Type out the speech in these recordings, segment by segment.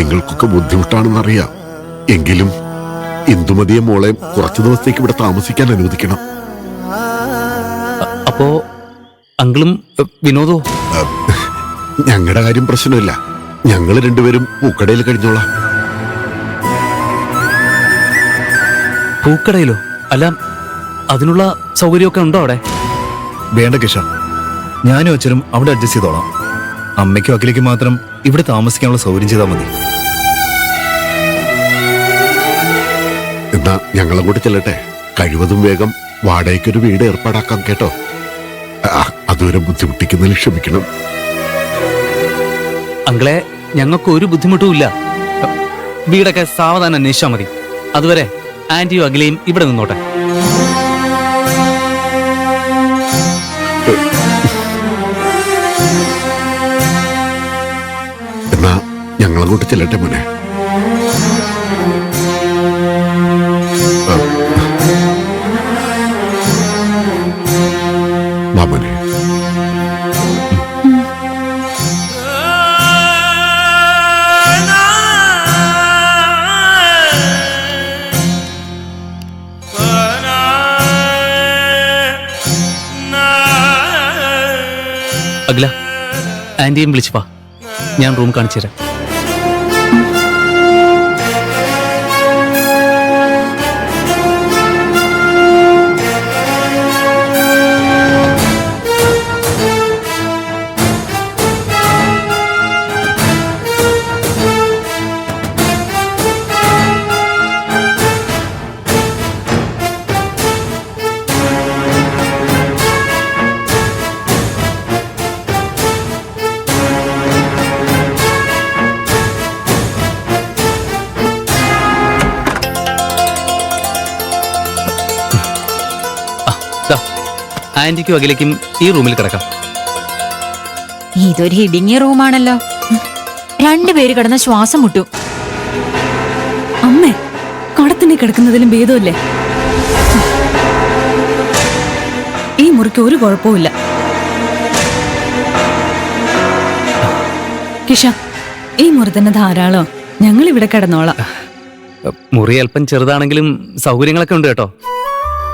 നിങ്ങൾക്കൊക്കെ ബുദ്ധിമുട്ടാണെന്നറിയാം. എങ്കിലും ഇന്ദുമതിയെ മോളെ കുറച്ചു ദിവസത്തേക്ക് ഇവിടെ താമസിക്കാൻ അനുവദിക്കണം. അപ്പോ അങ്കിളും വിനോദോ? ഞങ്ങളുടെ കാര്യം പ്രശ്നമില്ല. ഞങ്ങൾ രണ്ടുപേരും പൂക്കടയിൽ കഴിഞ്ഞോളാം. പൂക്കടയിലോ? അല്ല, അതിനുള്ള സൗകര്യമൊക്കെ ഉണ്ടോ അവിടെ? വേണ്ട കിഷ, ഞാനും അച്ഛനും അവിടെ അഡ്ജസ്റ്റ് ചെയ്തോളാം. അമ്മയ്ക്കും അഖിലേക്കും മാത്രം ഇവിടെ താമസിക്കാനുള്ള സൗകര്യം ചെയ്താൽ മതി. എന്നാ ഞങ്ങളങ്ങോട്ട് ചെല്ലട്ടെ. കഴിവതും വേഗം വാടകയ്ക്കൊരു വീട് ഏർപ്പാടാക്കാം കേട്ടോ. അതുവരെ ബുദ്ധിമുട്ടിക്കുന്നതിൽ ക്ഷമിക്കണം. അങ്കിളെ, ഞങ്ങൾക്ക് ഒരു ബുദ്ധിമുട്ടും ഇല്ല. വീടൊക്കെ സാവധാനം അന്വേഷിച്ചാൽ മതി. അതുവരെ ആന്റിയും അഖിലയും ഇവിടെ നിന്നോട്ടെ. എന്നാ ഞങ്ങളങ്ങോട്ട് ചെല്ലട്ടെ മോനെ. മാമനെ, അഖില, ആന്റിയും വിളിച്ചു വാ, ഞാൻ റൂം കാണിച്ചു തരാം. ആന്റിക്കും അഖിലേക്കും ഈ റൂമിൽ കിടക്കാം. ഇതൊരു ഇടുങ്ങിയ റൂമാണല്ലോ. രണ്ടുപേര് കിടന്ന ശ്വാസം മുട്ടും. അമ്മേ, കടത്തിനെ കിടക്കുന്നതിലും ഭേദമല്ലേ? ഈ മുറിക്ക് ഒരു കുഴപ്പമില്ല. കിഷ, ഈ മുറി തന്നെ ധാരാളം. ഞങ്ങൾ ഇവിടെ കിടന്നോളാം. മുറി അല്പം ചെറുതാണെങ്കിലും സൗകര്യങ്ങളൊക്കെ ഉണ്ട് കേട്ടോ.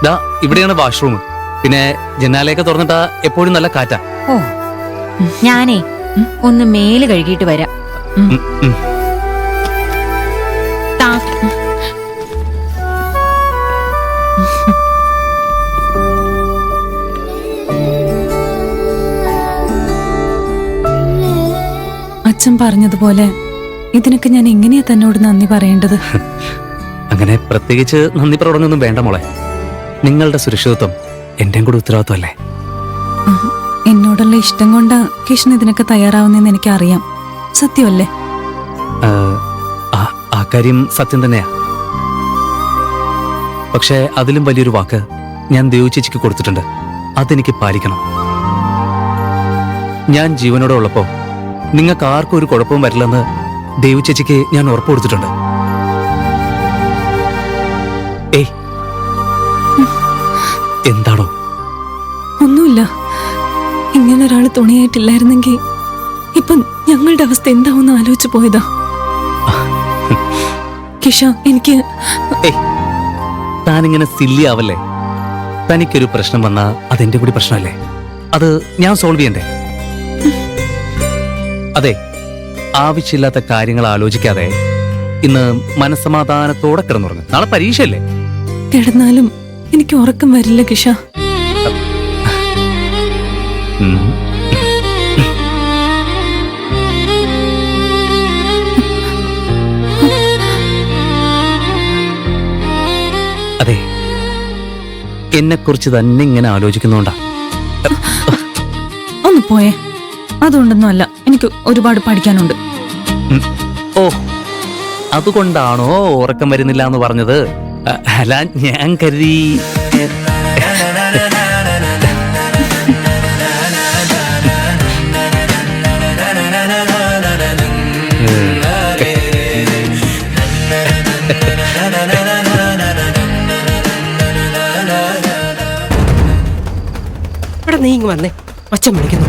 ദാ ഇവിടെയാണ് വാഷ്റൂം. പിന്നെ ജനാലയൊക്കെ തുറന്നിട്ടാ എപ്പോഴും നല്ല കാറ്റാ. ഓ, ഞാനേ ഒന്ന് മേല് കഴുകിയിട്ട് വരാം. അച്ഛൻ പറഞ്ഞതുപോലെ ഇതിനൊക്കെ ഞാൻ എങ്ങനെയാ തന്നോട് നന്ദി പറയേണ്ടത്? അങ്ങനെ പ്രത്യേകിച്ച് നന്ദി പ്രകടനമൊന്നും വേണ്ട മോളെ. നിങ്ങളുടെ സുരക്ഷിതത്വം എന്റെയും കൂടി ഉത്തരവാദിത്വമല്ലേ? എന്നോടുള്ള ഇഷ്ടം കൊണ്ട് കിഷൻ ഇതിനൊക്കെ തയ്യാറാവുന്നെന്ന് എനിക്കറിയാം. സത്യമല്ലേ? ആ കാര്യം സത്യം തന്നെയാ. പക്ഷെ അതിലും വലിയൊരു വാക്ക് ഞാൻ ദേവു ചേച്ചിക്ക് കൊടുത്തിട്ടുണ്ട്. അതെനിക്ക് പാലിക്കണം. ഞാൻ ജീവനോടെ ഉള്ളപ്പോ നിങ്ങൾക്ക് ആർക്കും ഒരു കുഴപ്പവും വരില്ലെന്ന് ദേവു ചേച്ചിക്ക് ഞാൻ ഉറപ്പ് കൊടുത്തിട്ടുണ്ട്. ഏയ്, എന്താണോ? ഒന്നുമില്ല. ഇങ്ങനെ ഒരാൾ തുണയായിട്ടില്ലായിരുന്നെങ്കിൽ ഇപ്പൊ ഞങ്ങളുടെ അവസ്ഥ എന്താവെന്ന് ആലോചിച്ചു പോയതാ. കിഷ, എനിക്ക് താനിങ്ങനെ സില്ലി ആവല്ലേ. തനിക്കൊരു പ്രശ്നം വന്നാ അതെന്റെ കൂടി പ്രശ്നമല്ലേ? അത് ഞാൻ സോൾവ് ചെയ്യണ്ടേ? അതെ, ആവശ്യമില്ലാത്ത കാര്യങ്ങൾ ആലോചിക്കാതെ ഇന്ന് മനസ്സമാധാനത്തോടെ കിടന്നുറങ്ങും. നാളെ പരീക്ഷയല്ലേ? കിടന്നാലും എനിക്ക് ഉറക്കം വരില്ല കിഷ. അതെ, എന്നെക്കുറിച്ച് തന്നെ ഇങ്ങനെ ആലോചിക്കുന്നോണ്ടാ. ഒന്ന് പോയേ. അതുകൊണ്ടൊന്നും അല്ല, എനിക്ക് ഒരുപാട് പഠിക്കാനുണ്ട്. ഓ, അതുകൊണ്ടാണോ ഉറക്കം വരുന്നില്ല എന്ന് പറഞ്ഞത്? അല്ല, ഞാൻ കരുതി. നീ ഇങ്ങ് വന്നേ, അച്ഛൻ വിളിക്കുന്നു.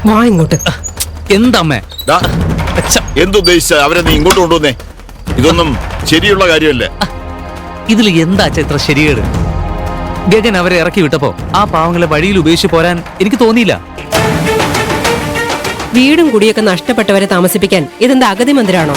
വാ ഇങ്ങോട്ട്. എന്താമ്മേ? ദാ, അച്ഛ, എന്തുദ്ദേശിച്ച അവരെ നീ ഇങ്ങോട്ട് കൊണ്ടുവന്നേ? ഇതൊന്നും ശരിയുള്ള കാര്യമല്ലേ. ഇതിൽ എന്താ അച്ഛ ഇത്ര ശരിയേട്? ഗഗൻ അവരെ ഇറക്കി വിട്ടപ്പോ ആ പാവങ്ങളെ വഴിയിൽ ഉപേക്ഷിച്ച് പോരാൻ എനിക്ക് തോന്നിയില്ല. വീടും കുടിയൊക്കെ നഷ്ടപ്പെട്ടവരെ താമസിപ്പിക്കാൻ ഇതെന്താ അഗതി മന്ദിരാണോ?